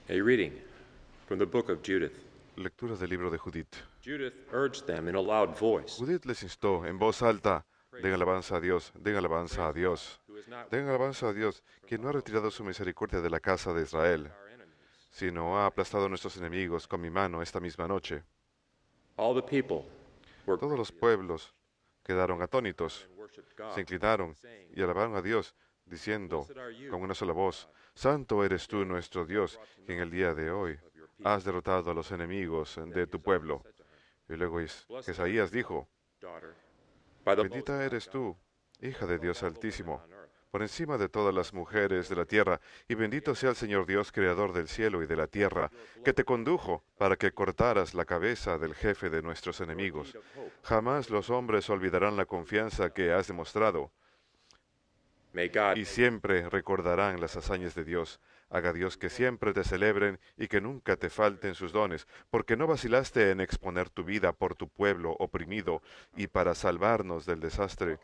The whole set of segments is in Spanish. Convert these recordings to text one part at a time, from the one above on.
A reading from the book of Judith. Lectura del libro de Judith. Judith urged them in a loud voice. Judith les instó en voz alta: den alabanza a Dios, den alabanza a Dios, den alabanza a Dios, quien no ha retirado su misericordia de la casa de Israel, sino ha aplastado a nuestros enemigos con mi mano esta misma noche. All the people were Todos los pueblos quedaron atónitos, se inclinaron y alabaron a Dios, diciendo con una sola voz: Santo eres tú, nuestro Dios, que en el día de hoy has derrotado a los enemigos de tu pueblo. Y luego Isaías dijo: Bendita eres tú, hija de Dios Altísimo, por encima de todas las mujeres de la tierra, y bendito sea el Señor Dios, creador del cielo y de la tierra, que te condujo para que cortaras la cabeza del jefe de nuestros enemigos. Jamás los hombres olvidarán la confianza que has demostrado, May God y siempre recordarán las hazañas de Dios. Haga Dios que siempre te celebren y que nunca te falten sus dones, porque no vacilaste en exponer tu vida por tu pueblo oprimido y para salvarnos del desastre.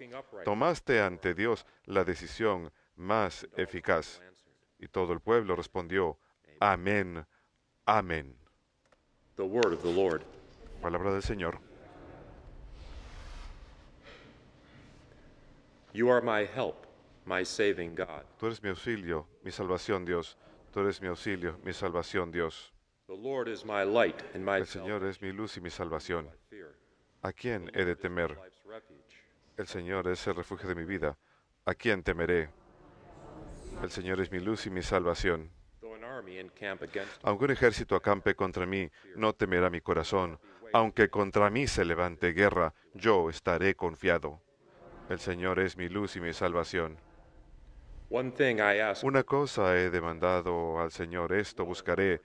Tomaste ante Dios la decisión más eficaz. Y todo el pueblo respondió: Amén, amén. the word of the Lord. Palabra del Señor. You are my help, my saving God. Tú eres mi auxilio, mi salvación, Dios. Tú eres mi auxilio, mi salvación, Dios. The Lord is my light and my El Señor es mi luz y mi salvación. fear. ¿A quién he de temer? Life's refuge. El Señor es el refugio de mi vida. ¿A quién temeré? El Señor es mi luz y mi salvación. Though an army encamp against me, Aunque un ejército acampe contra mí, no temerá mi corazón. Aunque contra mí se levante guerra, yo estaré confiado. El Señor es mi luz y mi salvación. one thing I ask, Una cosa he demandado al Señor, esto buscaré,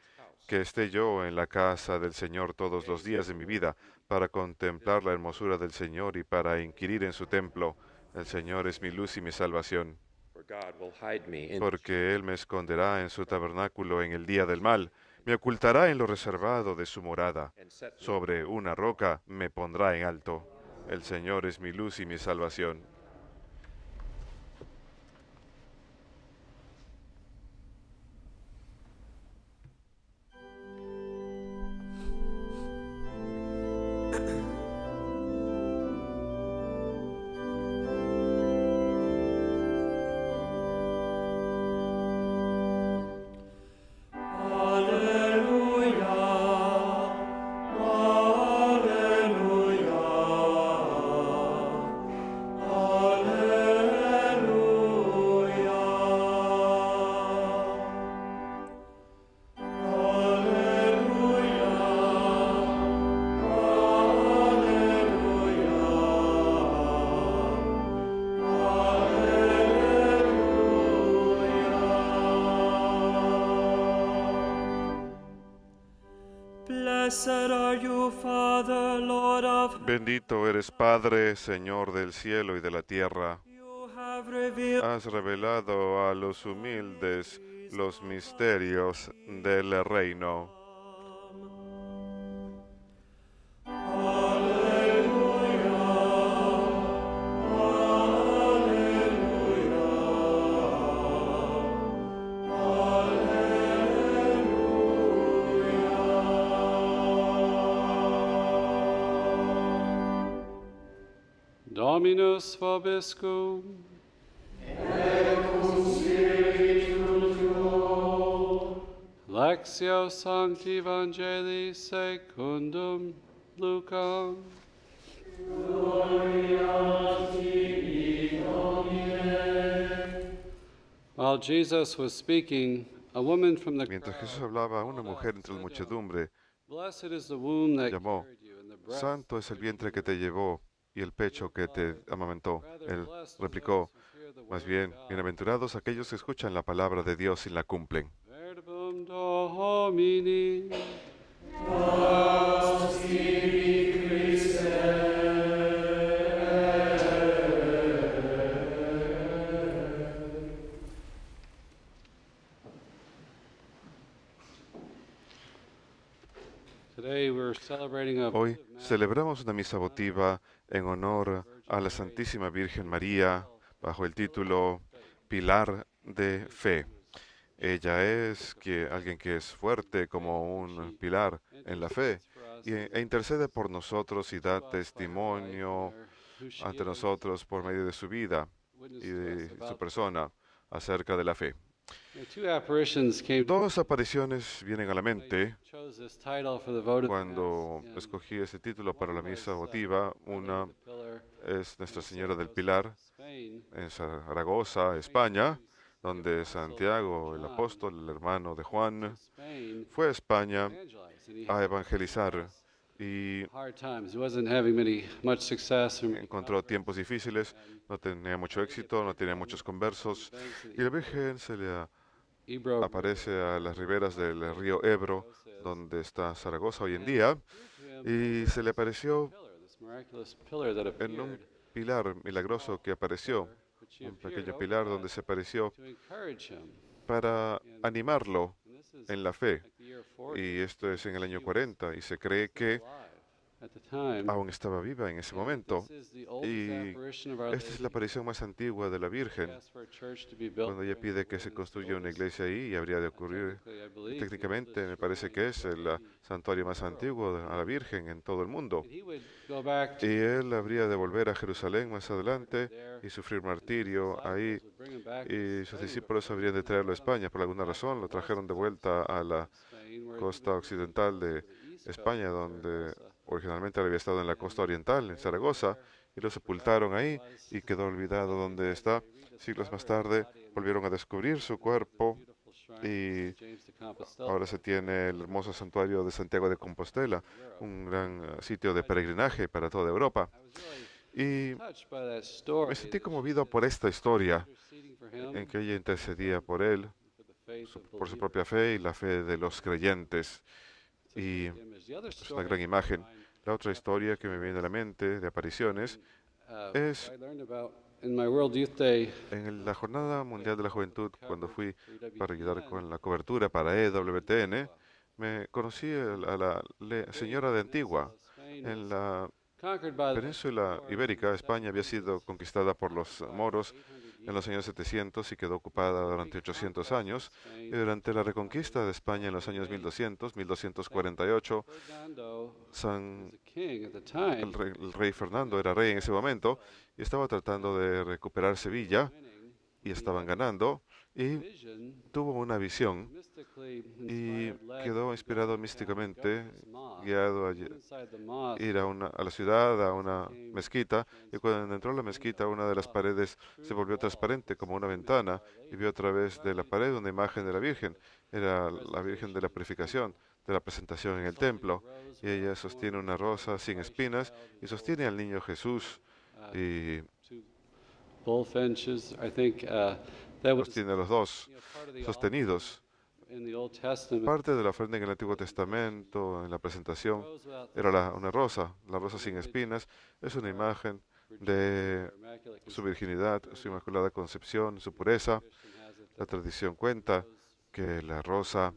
que esté yo en la casa del Señor todos los días de mi vida, para contemplar la hermosura del Señor y para inquirir en su templo. El Señor es mi luz y mi salvación, for God will hide me in porque Él me esconderá en su tabernáculo en el día del mal, me ocultará en lo reservado de su morada. and set me Sobre una roca me pondrá en alto. El Señor es mi luz y mi salvación. Blessed are you, Father, Lord of Bendito eres, Padre, Señor del cielo y de la tierra. you have revealed. Has revelado a los humildes los misterios del reino. Dominus vobiscum. Lectio Sancti Evangelii secundum Lucam. While Jesus was speaking, a woman from the Mientras crowd Jesús hablaba, una mujer entre la muchedumbre Blessed is the womb that llamó: carried you and the breast. Santo es el vientre que te llevó y el pecho que te amamantó. Él replicó: Más bien, bienaventurados aquellos que escuchan la palabra de Dios y la cumplen. Verbum Domini. Today we're celebrating a Hoy celebramos una misa votiva en honor a la Santísima Virgen María bajo el título Pilar de Fe. Ella es alguien que es fuerte como un pilar en la fe e intercede por nosotros y da testimonio ante nosotros por medio de su vida y de su persona acerca de la fe. Dos apariciones vienen a la mente cuando escogí ese título para la misa votiva. Una es Nuestra Señora del Pilar en Zaragoza, España, donde Santiago, el apóstol, el hermano de Juan, fue a España a evangelizar y encontró tiempos difíciles, no tenía mucho éxito, no tenía muchos conversos, y la Virgen se le aparece a las riberas del río Ebro, donde está Zaragoza hoy en día, y se le apareció en un pilar milagroso que apareció, un pequeño pilar donde se apareció para animarlo en la fe. Y esto es en el año 40 y se cree que aún estaba viva en ese momento. Y esta es la aparición más antigua de la Virgen, cuando ella pide que se construya una iglesia ahí y habría de ocurrir. Técnicamente me parece que es el santuario más antiguo a la Virgen en todo el mundo. Y él habría de volver a Jerusalén más adelante y sufrir martirio ahí, y sus discípulos habrían de traerlo a España. Por alguna razón lo trajeron de vuelta a la costa occidental de España, donde originalmente había estado en la costa oriental, en Zaragoza, y lo sepultaron ahí y quedó olvidado donde está. Siglos más tarde volvieron a descubrir su cuerpo y ahora se tiene el hermoso santuario de Santiago de Compostela, un gran sitio de peregrinaje para toda Europa. Y me sentí conmovido por esta historia en que ella intercedía por él, por su propia fe y la fe de los creyentes. Y es una gran imagen. La otra historia que me viene a la mente de apariciones es en la Jornada Mundial de la Juventud, cuando fui para ayudar con la cobertura para EWTN, me conocí a la señora de Antigua. En la península ibérica, España había sido conquistada por los moros en los años 700 y quedó ocupada durante 800 años. Y durante la reconquista de España en los años 1248, el rey Fernando era rey en ese momento y estaba tratando de recuperar Sevilla y estaban ganando, y tuvo una visión y quedó inspirado místicamente, guiado a ir a la ciudad, a una mezquita, y cuando entró a la mezquita, una de las paredes se volvió transparente como una ventana y vio a través de la pared una imagen de la Virgen. Era la Virgen de la Purificación, de la presentación en el templo, y ella sostiene una rosa sin espinas y sostiene al niño Jesús y los tiene los dos sostenidos. Parte de la ofrenda en el Antiguo Testamento, en la presentación, era una rosa. La rosa sin espinas es una imagen de su virginidad, su inmaculada concepción, su pureza. La tradición cuenta que la rosa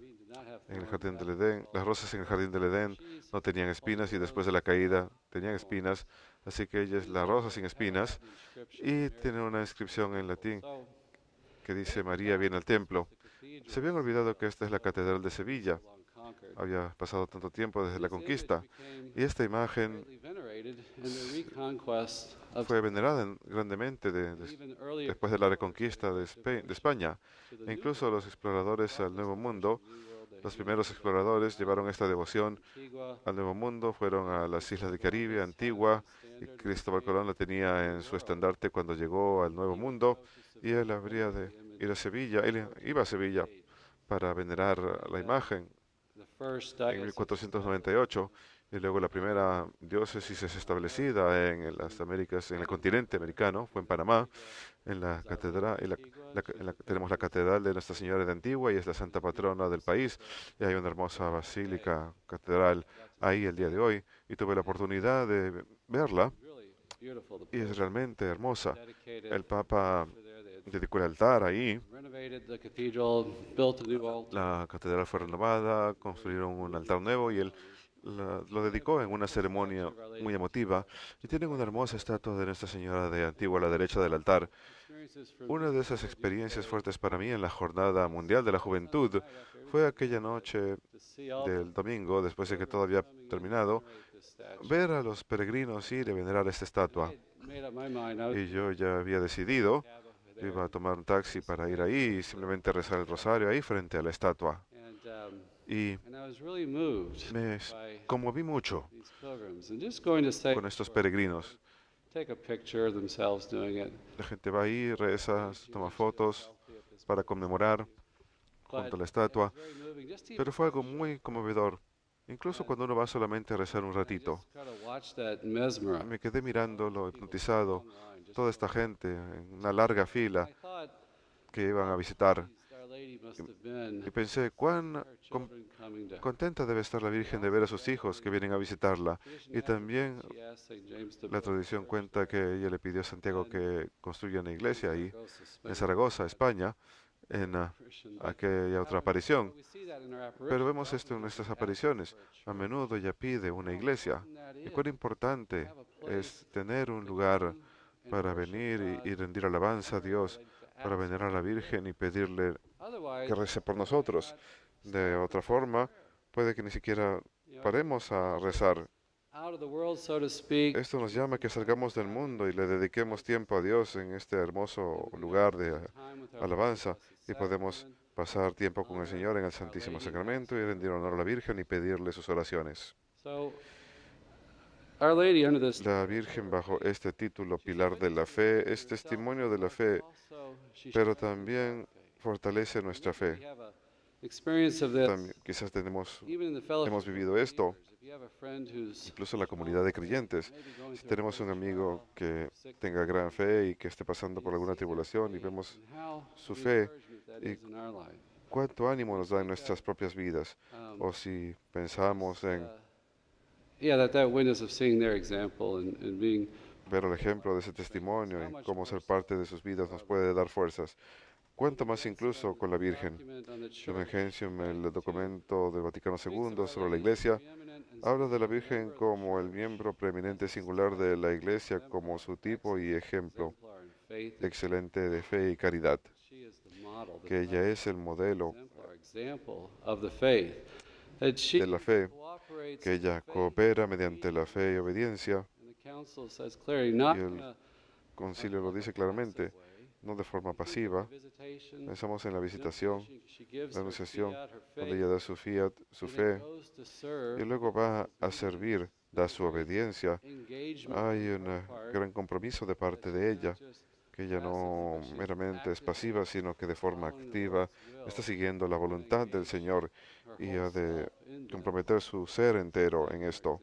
en el jardín del Edén, las rosas en el jardín del Edén no tenían espinas y después de la caída tenían espinas, así que ella es la rosa sin espinas, y tiene una inscripción en latín que dice: María viene al templo. Se habían olvidado que esta es la Catedral de Sevilla. Había pasado tanto tiempo desde la conquista, y esta imagen fue venerada grandemente después de la reconquista de España. E incluso los exploradores al Nuevo Mundo, los primeros exploradores llevaron esta devoción al Nuevo Mundo, fueron a las islas del Caribe, Antigua, y Cristóbal Colón la tenía en su estandarte cuando llegó al Nuevo Mundo, y él habría de ir a Sevilla, él iba a Sevilla para venerar la imagen en 1498, y luego la primera diócesis es establecida en las Américas, en el continente americano, fue en Panamá, en la catedral, tenemos la catedral de Nuestra Señora de Antigua y es la santa patrona del país, y hay una hermosa basílica, catedral ahí el día de hoy, y tuve la oportunidad de verla y es realmente hermosa. El Papa dedicó el altar ahí. La catedral fue renovada, construyeron un altar nuevo y él lo dedicó en una ceremonia muy emotiva y tienen una hermosa estatua de Nuestra Señora de Antigua a la derecha del altar. Una de esas experiencias fuertes para mí en la Jornada Mundial de la Juventud fue aquella noche del domingo, después de que todo había terminado, ver a los peregrinos ir a venerar esta estatua. Y yo ya había decidido, iba a tomar un taxi para ir ahí y simplemente rezar el rosario ahí frente a la estatua. Y me conmoví mucho con estos peregrinos. La gente va ahí, reza, toma fotos para conmemorar junto a la estatua, pero fue algo muy conmovedor. Incluso cuando uno va solamente a rezar un ratito. Me quedé mirándolo, hipnotizado, toda esta gente en una larga fila que iban a visitar. Y pensé, cuán contenta debe estar la Virgen de ver a sus hijos que vienen a visitarla. Y también la tradición cuenta que ella le pidió a Santiago que construya una iglesia ahí, en Zaragoza, España, en aquella otra aparición. Pero vemos esto en nuestras apariciones. A menudo ella pide una iglesia. Y cuán importante es tener un lugar para venir y rendir alabanza a Dios, para venerar a la Virgen y pedirle que rece por nosotros. De otra forma, puede que ni siquiera paremos a rezar. Esto nos llama a que salgamos del mundo y le dediquemos tiempo a Dios en este hermoso lugar de alabanza y podemos pasar tiempo con el Señor en el Santísimo Sacramento y rendir honor a la Virgen y pedirle sus oraciones. La Virgen, bajo este título, Pilar de la Fe, es testimonio de la fe, pero también fortalece nuestra fe. También, quizás hemos vivido esto, incluso en la comunidad de creyentes. Si tenemos un amigo que tenga gran fe y que esté pasando por alguna tribulación y vemos su fe y cuánto ánimo nos da en nuestras propias vidas, o si pensamos en ver el ejemplo de ese testimonio y cómo ser parte de sus vidas nos puede dar fuerzas. Cuanto más incluso con la Virgen. Lumen Gentium, el documento del Vaticano II sobre la Iglesia, habla de la Virgen como el miembro preeminente singular de la Iglesia, como su tipo y ejemplo excelente de fe y caridad, que ella es el modelo de la fe, que ella coopera mediante la fe y obediencia, y el concilio lo dice claramente, no de forma pasiva. Pensamos en la visitación, la anunciación, donde ella da su fiat, su fe, y luego va a servir, da su obediencia. Hay un gran compromiso de parte de ella, que ella no meramente es pasiva, sino que de forma activa está siguiendo la voluntad del Señor y ha de comprometer su ser entero en esto.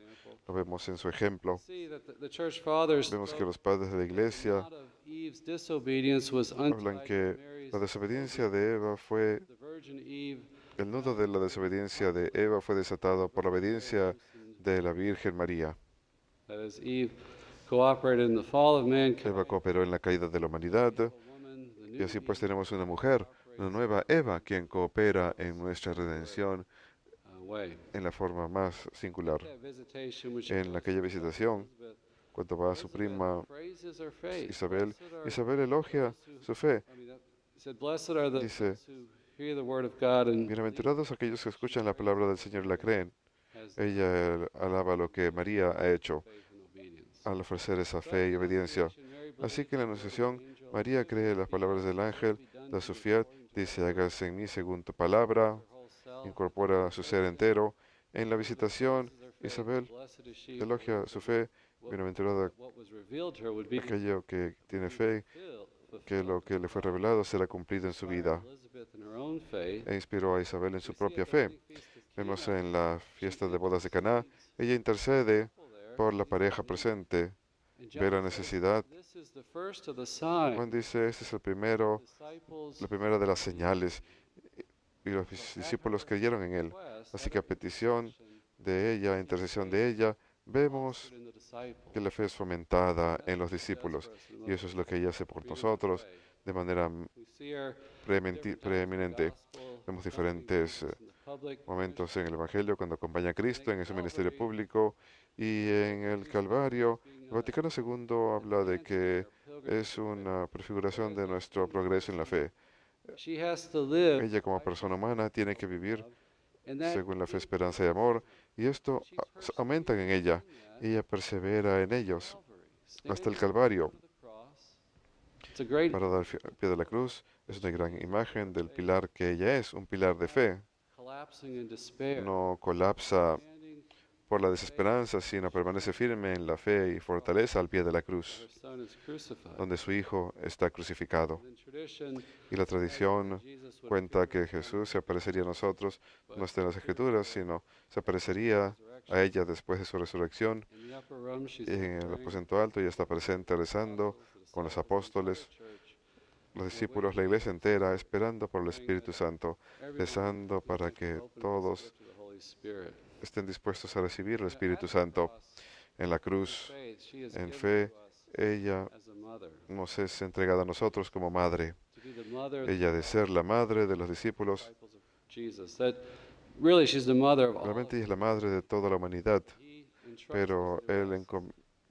Lo vemos en su ejemplo. Vemos que los padres de la Iglesia hablan que la desobediencia de Eva fue, el nudo de la desobediencia de Eva fue desatado por la obediencia de la Virgen María. Eva cooperó en la caída de la humanidad y así pues tenemos una mujer, una nueva Eva, quien coopera en nuestra redención en la forma más singular. En aquella visitación, cuando va a su prima Isabel, Isabel elogia su fe. Dice, bienaventurados aquellos que escuchan la palabra del Señor y la creen. Ella alaba lo que María ha hecho al ofrecer esa fe y obediencia. Así que en la Anunciación, María cree las palabras del ángel, da su fiat, dice, hágase en mí según tu palabra, incorpora su ser entero. En la visitación, Isabel elogia su fe, bienaventurada aquello que tiene fe, que lo que le fue revelado será cumplido en su vida. E inspiró a Isabel en su propia fe. Vemos en la fiesta de bodas de Caná, ella intercede por la pareja presente, ve la necesidad. Juan dice, este es la primera de las señales, y los discípulos creyeron en él. Así que a petición de ella, a intercesión de ella, vemos que la fe es fomentada en los discípulos, y eso es lo que ella hace por nosotros de manera preeminente. Vemos diferentes momentos en el Evangelio cuando acompaña a Cristo en su ministerio público, y en el Calvario, el Vaticano II habla de que es una prefiguración de nuestro progreso en la fe. She has to live Ella como persona humana tiene que vivir and that según la fe, esperanza y amor, y esto aumentan en ella. Ella persevera en ellos hasta el Calvario it's a great para dar al pie de la cruz. Es una gran imagen del pilar que ella es, un pilar de fe. collapsing in despair, No colapsa standing por la desesperanza, sino permanece firme en la fe y fortaleza al pie de la cruz, her son is crucified. donde su hijo está crucificado. And tradition Y la tradición Jesus would cuenta que Jesús se aparecería a nosotros, no está en las Escrituras, sino se aparecería a ella después de su resurrección. in the upper room she's En el praying aposento alto ella está presente rezando con los apóstoles, los discípulos, la iglesia entera, esperando por el Espíritu Santo, rezando para que todos to the Holy Spirit. estén dispuestos a recibir el Espíritu Santo. En la cruz, Faith, she is en given fe, to us ella as a mother, nos es entregada a nosotros como madre. to be the mother Ella de ser la madre de los discípulos, disciples of Jesus. That really she's the mother of all. realmente ella es la madre de toda la humanidad, He entrusts pero us to Él us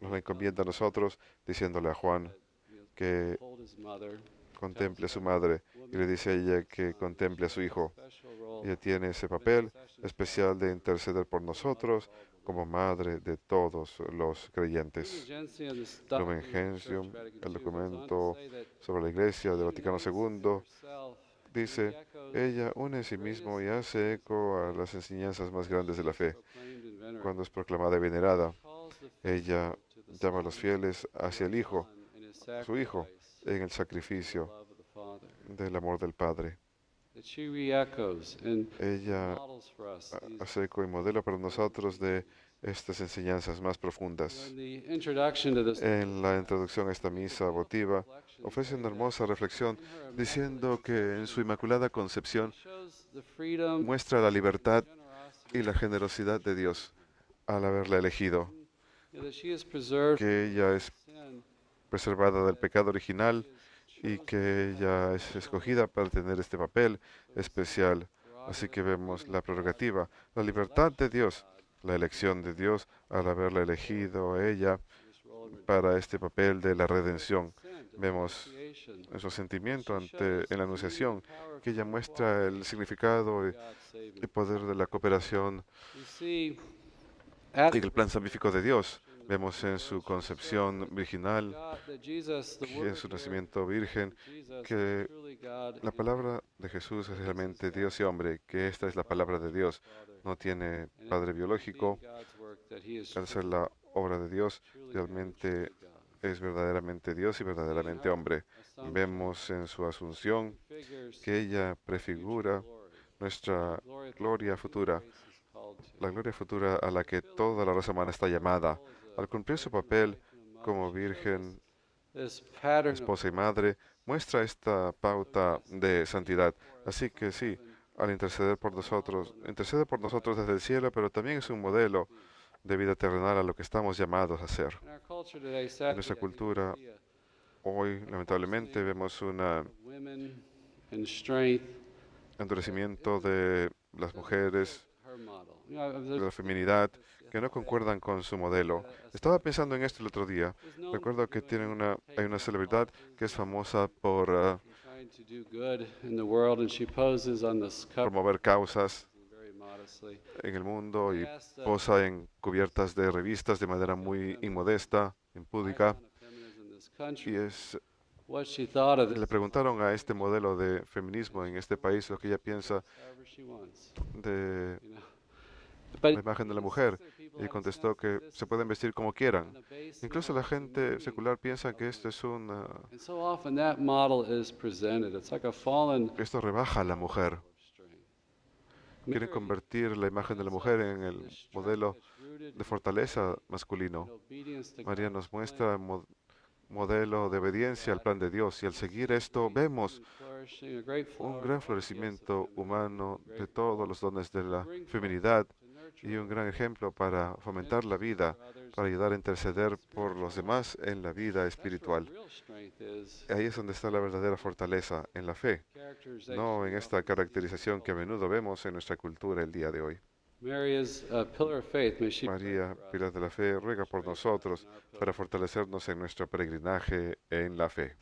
nos la encomienda a nosotros, diciéndole a Juan que hold his mother. contemple a su madre, y le dice a ella que contemple a su hijo. Special role Ella tiene ese papel especial de interceder por nosotros como madre de todos los creyentes. Lumen Gentium, el documento sobre la Iglesia del Vaticano II, dice, ella une en sí mismo y hace eco a las enseñanzas más grandes de la fe. Cuando es proclamada y venerada, ella llama a los fieles hacia el Hijo, su Hijo, en el sacrificio del amor del Padre. Ella hace eco y modelo para nosotros de estas enseñanzas más profundas. En la introducción a esta misa votiva, ofrece una hermosa reflexión diciendo que en su Inmaculada Concepción muestra la libertad y la generosidad de Dios al haberla elegido, que ella es preservada del pecado original y que ella es escogida para tener este papel especial. Así que vemos la prerrogativa, la libertad de Dios, la elección de Dios al haberla elegido a ella para este papel de la redención. Vemos en su sentimiento en la Anunciación que ella muestra el significado y el poder de la cooperación y el plan salvífico de Dios. Vemos en su concepción virginal y en su nacimiento virgen que la palabra de Jesús es realmente Dios y hombre, que esta es la palabra de Dios. No tiene padre biológico. Al ser la obra de Dios, realmente es verdaderamente Dios y verdaderamente hombre. Vemos en su asunción que ella prefigura nuestra gloria futura, la gloria futura a la que toda la raza humana está llamada. Al cumplir su papel como virgen, esposa y madre, muestra esta pauta de santidad. Así que sí, al interceder por nosotros, intercede por nosotros desde el cielo, pero también es un modelo de vida terrenal a lo que estamos llamados a hacer. En nuestra cultura, hoy, lamentablemente, vemos un endurecimiento de las mujeres, de la feminidad, que no concuerdan con su modelo. Estaba pensando en esto el otro día. Recuerdo que hay una celebridad que es famosa por promover causas en el mundo y posa en cubiertas de revistas de manera muy inmodesta, impúdica. Y le preguntaron a este modelo de feminismo en este país lo que ella piensa de la imagen de la mujer, y contestó que se pueden vestir como quieran. Incluso la gente secular piensa que esto es esto rebaja a la mujer. Quieren convertir la imagen de la mujer en el modelo de fortaleza masculino. María nos muestra el modelo de obediencia al plan de Dios, y al seguir esto vemos un gran florecimiento humano de todos los dones de la feminidad, y un gran ejemplo para fomentar la vida, para ayudar a interceder por los demás en la vida That's where espiritual. the real strength is. Ahí es donde está la verdadera fortaleza en la fe, Characterization no en we esta often see. caracterización que a menudo vemos en nuestra cultura el día de hoy. Mary is a pillar of faith. May she pray María, for us. pilar de la fe, ruega por nosotros para fortalecernos en nuestro peregrinaje en la fe.